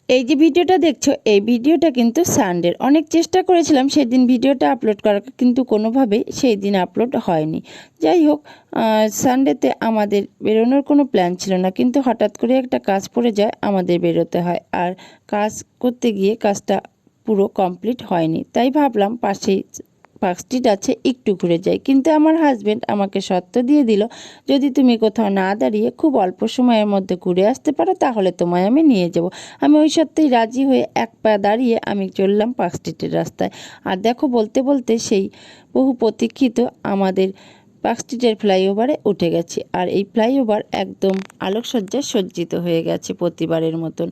এই যে ভিডিওটা দেখছো, এই ভিডিওটা কিন্তু সানডের। অনেক চেষ্টা করেছিলাম সেদিন ভিডিওটা আপলোড করার, কিন্তু কোনোভাবেই সেই দিন আপলোড হয়নি। যাই হোক, সানডেতে আমাদের বেরোনোর কোনো প্ল্যান ছিল না, কিন্তু হঠাৎ করে একটা কাজ পড়ে যায়, আমাদের বেরোতে হয়। আর কাজ করতে গিয়ে কাজটা পুরো কমপ্লিট হয়নি, তাই ভাবলাম পাশেই পার্ক স্ট্রিট আছে, একটু ঘুরে যাই। কিন্তু আমার হাজব্যান্ড আমাকে শর্ত দিয়ে দিল, যদি তুমি কোথাও না দাঁড়িয়ে খুব অল্প সময়ের মধ্যে ঘুরে আসতে পারো তাহলে তোমায় আমি নিয়ে যাব। আমি ওই সত্যিই রাজি হয়ে এক পা দাঁড়িয়ে আমি চললাম পার্ক স্ট্রিটের রাস্তায়। আর দেখো, বলতে বলতে সেই বহু প্রতীক্ষিত আমাদের পার্ক স্ট্রিটের ফ্লাইওভারে উঠে গেছি। আর এই ফ্লাইওভার একদম আলোকসজ্জায় সজ্জিত হয়ে গেছে প্রতিবারের মতন।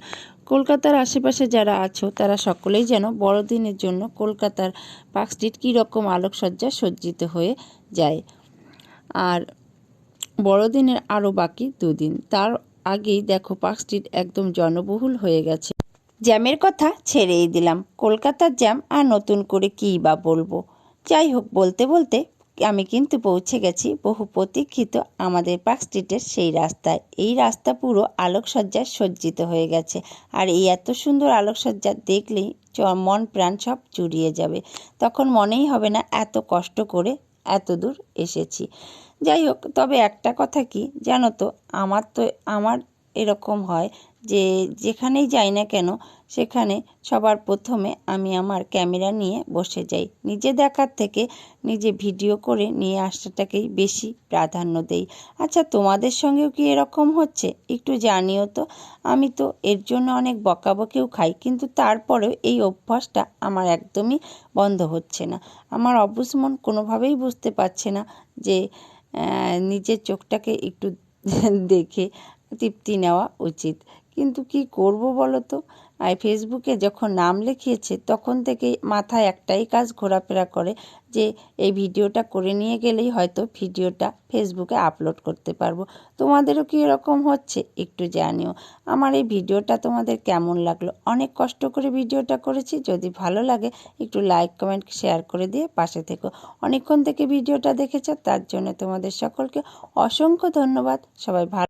কলকাতার আশেপাশে যারা আছো তারা সকলেই যেন বড়দিনের জন্য কলকাতার পার্ক স্ট্রিট কীরকম আলোকসজ্জায় সজ্জিত হয়ে যায়। আর বড়দিনের আরও বাকি দুদিন, তার আগেই দেখো পার্ক স্ট্রিট একদম জনবহুল হয়ে গেছে। জ্যামের কথা ছেড়েই দিলাম, কলকাতার জ্যাম আর নতুন করে কী বা বলবো। যাই হোক, বলতে বলতে আমি কিন্তু পৌঁছে গেছি বহু প্রতীক্ষিত আমাদের পার্ক স্ট্রিটের সেই রাস্তায়। এই রাস্তা পুরো আলোকসজ্জায় সজ্জিত হয়ে গেছে। আর এই এত সুন্দর আলোকসজ্জা দেখলেই মন প্রাণ সব জুড়িয়ে যাবে। তখন মনেই হবে না এত কষ্ট করে এত দূর এসেছি। যাই হোক, তবে একটা কথা কি জানো তো, আমার এরকম হয় যে যেখানেই যাই না কেন সেখানে সবার প্রথমে আমি আমার ক্যামেরা নিয়ে বসে যাই। নিজে দেখার থেকে নিজে ভিডিও করে নিয়ে আসাটাকেই বেশি প্রাধান্য দেই। আচ্ছা, তোমাদের সঙ্গেও কি এরকম হচ্ছে? একটু জানিও তো। আমি তো এর জন্য অনেক বকাবকিও খাই, কিন্তু তারপরেও এই অভ্যাসটা আমার একদমই বন্ধ হচ্ছে না। আমার অবুঝ মন কোনোভাবেই বুঝতে পারছে না যে নিজের চোখটাকে একটু দেখে তৃপ্তি নেওয়া উচিত। কিন্তু কি করব বলো তো? আর ফেসবুকে যখন নাম লিখিয়েছে তখন থেকেই মাথায় একটাই কাজ ঘোরাফেরা করে যে এই ভিডিওটা করে নিয়ে গেলেই হয়তো ভিডিওটা ফেসবুকে আপলোড করতে পারবো। তোমাদেরও কি এরকম হচ্ছে? একটু জানিও। আমার এই ভিডিওটা তোমাদের কেমন লাগলো? অনেক কষ্ট করে ভিডিওটা করেছি। যদি ভালো লাগে একটু লাইক, কমেন্ট, শেয়ার করে দিয়ে পাশে থেকো। অনেকক্ষণ থেকে ভিডিওটা দেখেছো, তার জন্য তোমাদের সকলকে অসংখ্য ধন্যবাদ। সবাই ভালো